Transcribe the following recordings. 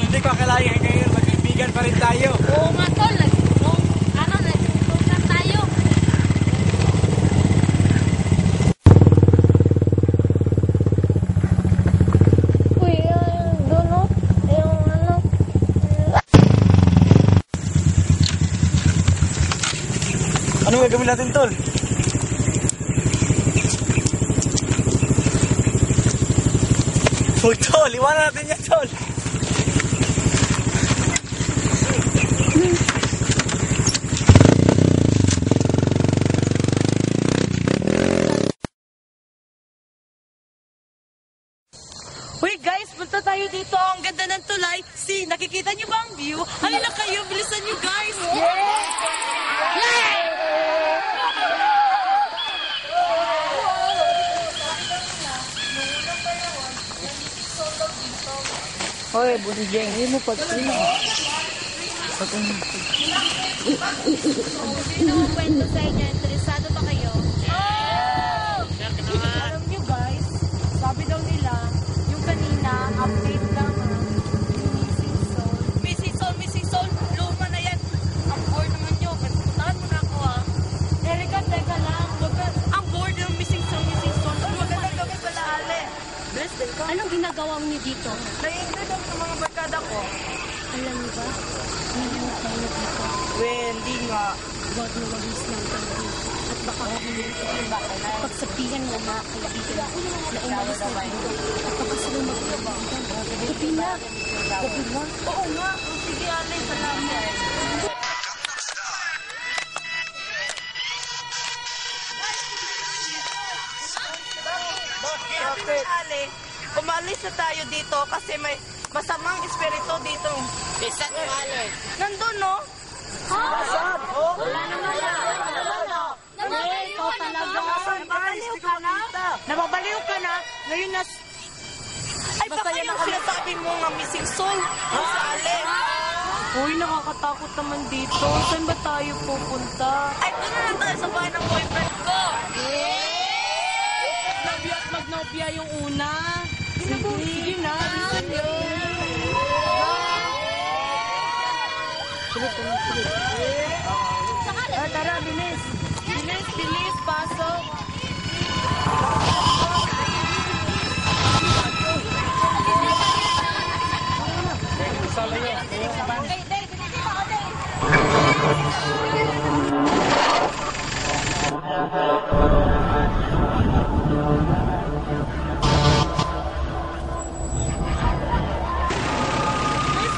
Hindi ko akalain ngayon, magkaibigan pa rin tayo. Oo nga tol, nagtutulungan tayo. Uy, doon o, yung ano. Anong gagawin natin, tol? Uy, tol, iwanan natin yan, tol. Uy guys, punta tayo dito. Ang ganda ng tulay. See, nakikita niyo ba ang view? Halina kayo, bilisan niyo guys. Hoy, Buti Jeng, hindi mo pag-ina. Sino ang kwento sa inyo? Interesado ba kayo? Alam niyo guys, sabi daw nila, yung kanina, update lang yung missing soul, luma na yan. Ang board naman nyo, puntahan mo na ako Erika, teka lang, ang board yung missing soul. Huwag ka lang gawin pala, Ale. Best day ka. Anong ginagawa niyo dito? Nai-include ako sa mga barkada ko. Alam niyo ba? Hindi na tayo dito. Hindi nga. Huwag na wagis lang tayo. At baka pagsabihan mo mga kaibigan na umalis na dito. At baka sila magkaibigan. Gabi na. Oo nga. Sige, Ale, salamat. Bakit? Ale, umalis na tayo dito kasi may masamang espiritu dito. Saan yung Ale? Nandun, no? Saan? Wala naman yan. Ikaw talaga. Nababaliw ka na? Nababaliw ka na? Ngayon na... Ay, baka yung sinasabi mo nga missing soul. Sa Ale. Uy, nakakatakot naman dito. Saan ba tayo pupunta? Ay, doon na lang tayo sa bahay ng boyfriend ko. Nobya at magnobya yung una. Sige na. Tara, bilis. Bilis, pasok.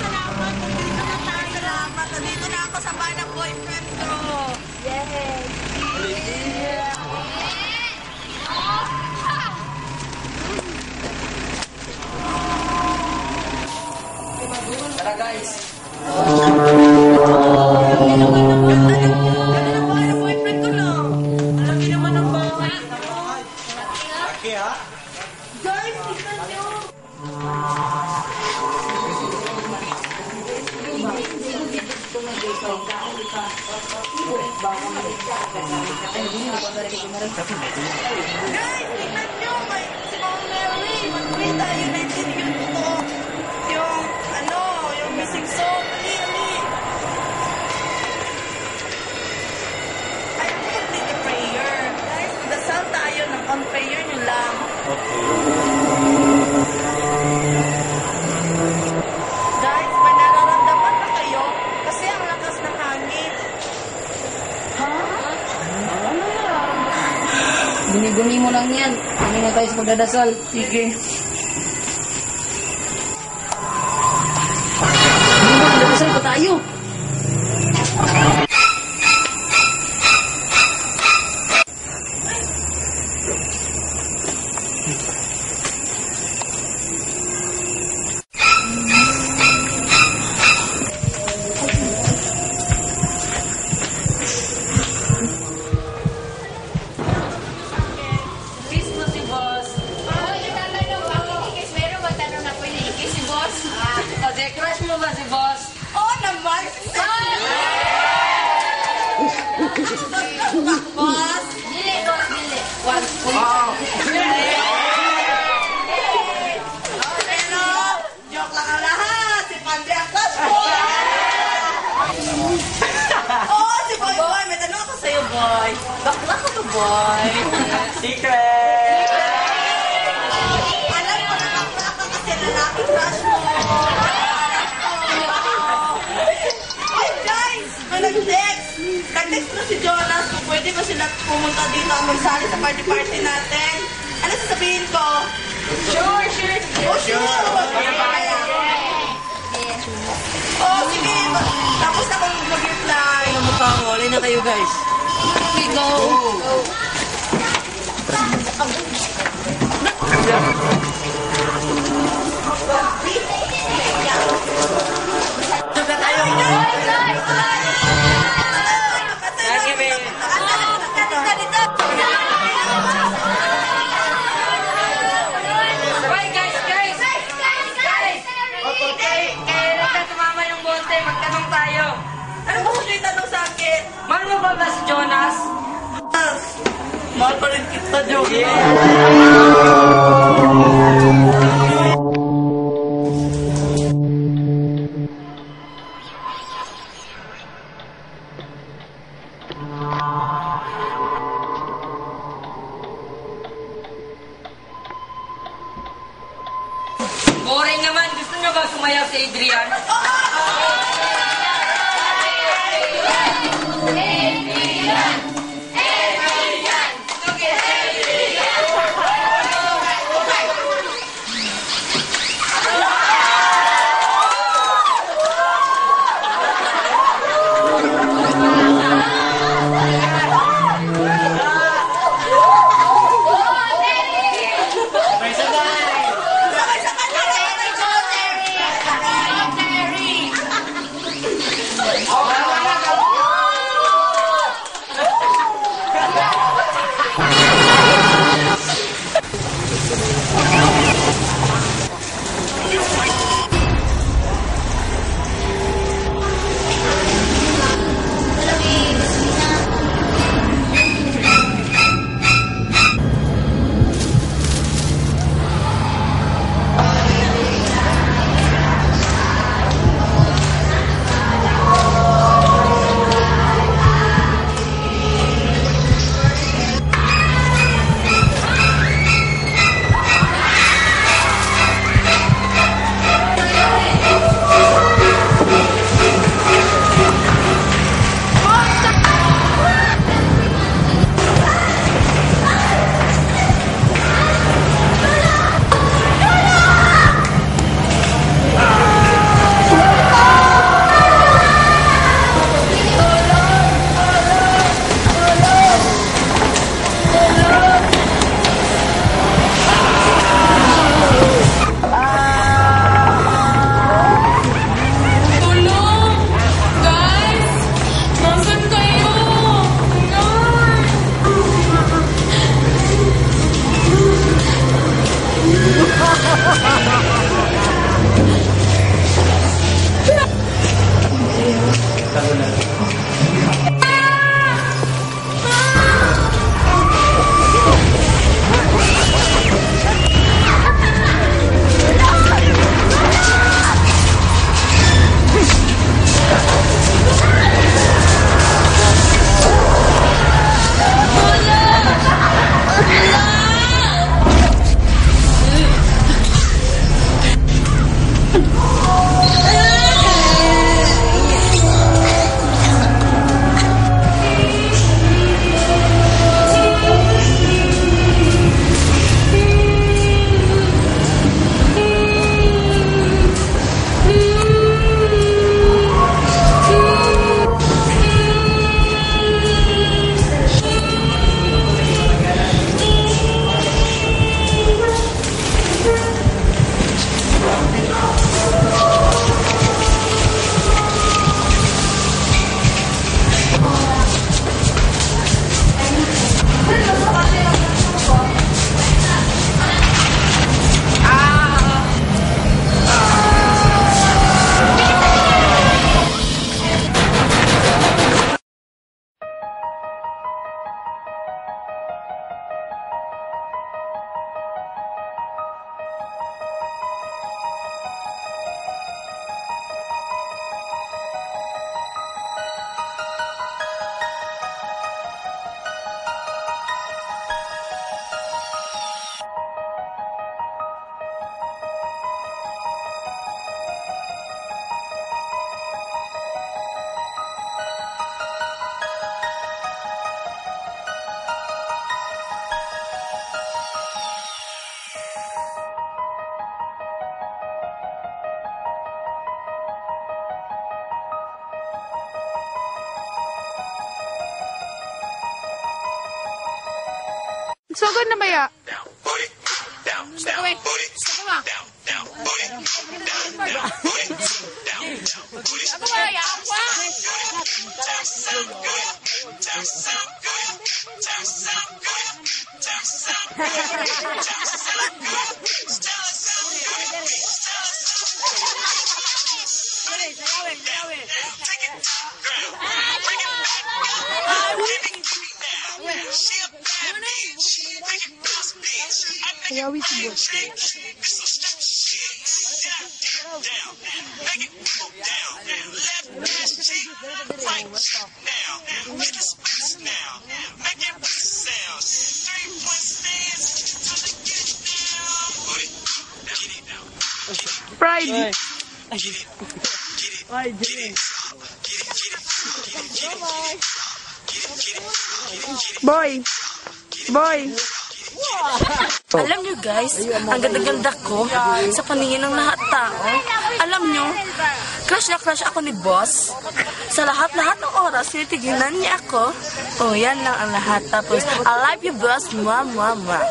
Salamat. Nandito na ako sa bahay ng boyfriend ko. Tara, guys. Ganda ng bahay ng boyfriend ko, no? Laki naman ng bahay. Laki, ha? Guys, tignan nyo. Guys, tignan nyo. Si Mama Mary. Mag-pray tayo na yung missing soul. Ali. Ay, ako complete the prayer. Guys, dasal tayo ng on-prayer nyo lang. Guys, may nararamdaman na kayo kasi ang lakas ng hangin. Guni-guni mo lang yan. Hindi na tayo sa pagdadasal. Sige. Magdadasal pa tayo. Meron magtanong na po yung ikis si boss. mo ba si boss? Oo naman! Boss! Dili, boss, dili. Pero, joke lang ang lahat. Si Pandi ang crush ko. Oo, si Boy Boy. May tanong ako sa'yo, Boy. Bakla ka ba, Boy? Secret! Alam ko na bakla ka kasi lalaki crush mo. Ay, guys! May nag-text. Nag-text na si Jonas kung pwede ba sila pumunta dito at magsali sa party-party natin. Ano sasabihin ko? Sure. Oh, sure! Oh, sige. Tapos na akong mag-reply. Mukha mo, alay na kayo guys. Okay, go. Lagi, babe. Hoy, guys! Tumama yung bote, magtanong tayo. Ano mo gusto itanong sa akin? Mahal mo ba si Jonas? Mahal pa rin kita, Joke. Boring naman. Gusto nyo ba sumayaw si Adrian? Sugod na ba ya? Gusto ko eh. Gusto ko ba? Ako ba ya? Ako ba? Ayawi si Boss. Pride. Boy. Boy. Alam nyo guys, ang ganda-ganda ko sa paningin ng lahat tao. Alam nyo, crush na crush ako ni Boss. Sa lahat-lahat ng oras, tinitignan niya ako. Oh, yan lang ang lahat. Tapos, I love you, Boss. Mwah, mwah, mwah.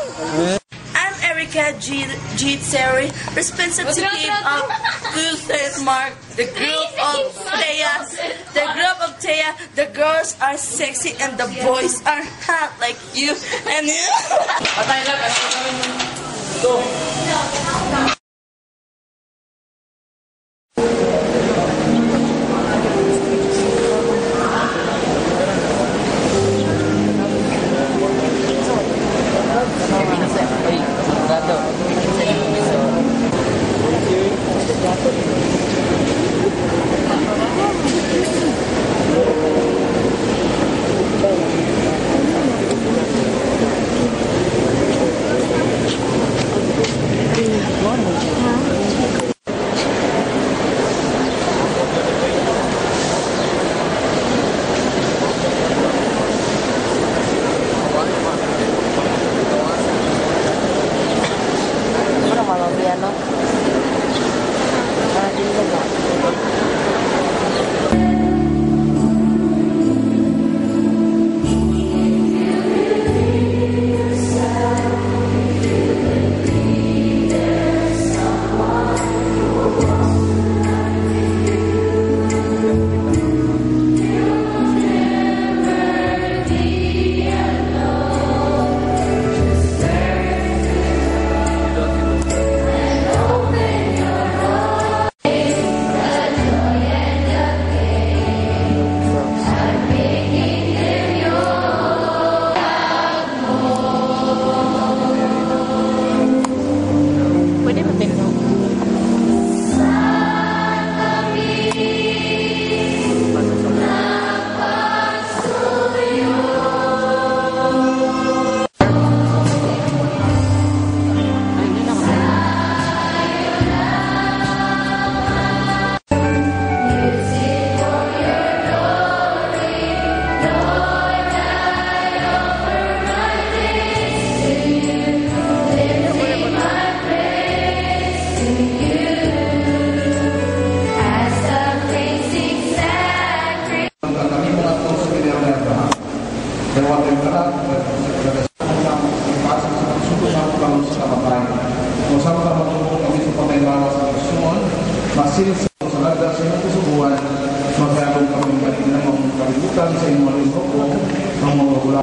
I'm Erica G-Terry, responsible of Good St. Mark, the group of Thea. The girls are sexy and the boys are hot like you and you. Patay lang. Go. Masin sa nagdang sa inyong kusubuan, maglalong kami balik na mga kalibutan sa inyong mga lingkoko, ang mga gula.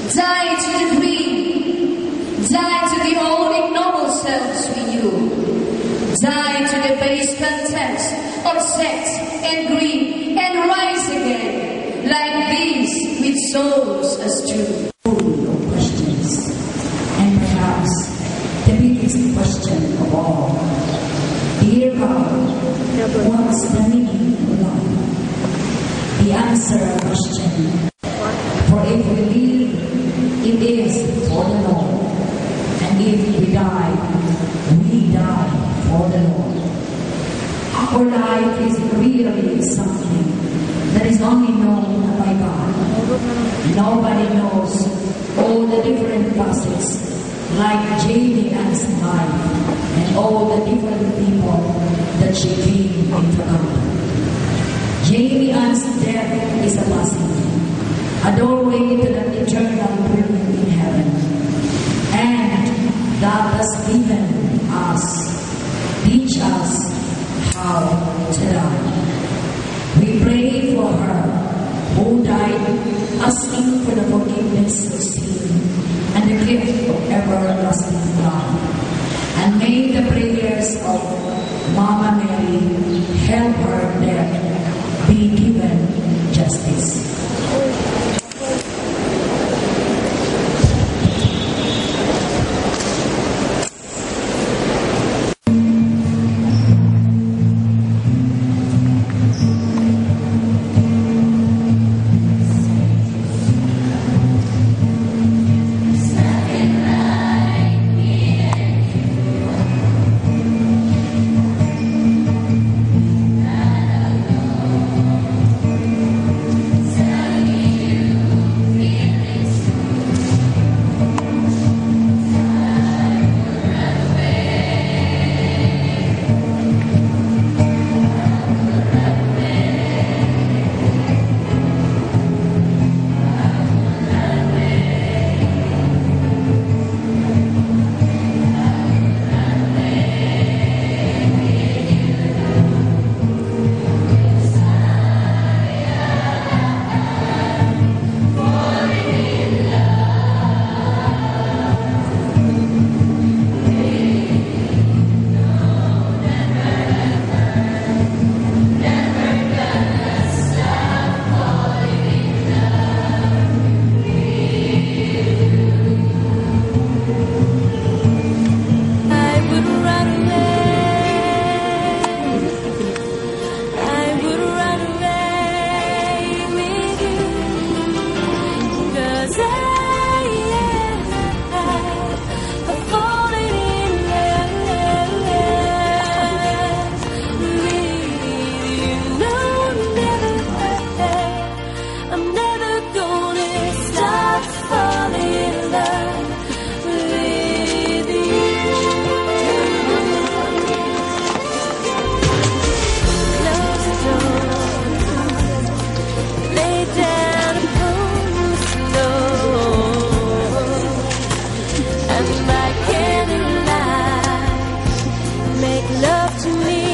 Die to the greed. Die to the old ignoble selves we knew. Die to the base contents of sex and greed and rise again like these with souls as true. Full of questions, and perhaps the biggest question of all. Dear God, what's the meaning of life? The answer question. For if we live, it is for the Lord, and if we die, the Lord. Our life is really something that is only known by God. Nobody knows all the different facets, like Jamie Ann's life and all the different people that she came into contact. Jamie Ann's death is a blessing, a doorway to the eternal dwelling in heaven. And God has given us, teach us how to die. We pray for her who died, asking for the forgiveness of sin and the gift of everlasting life. And may the prayers of Mama Mary help her death be given justice. Love to me.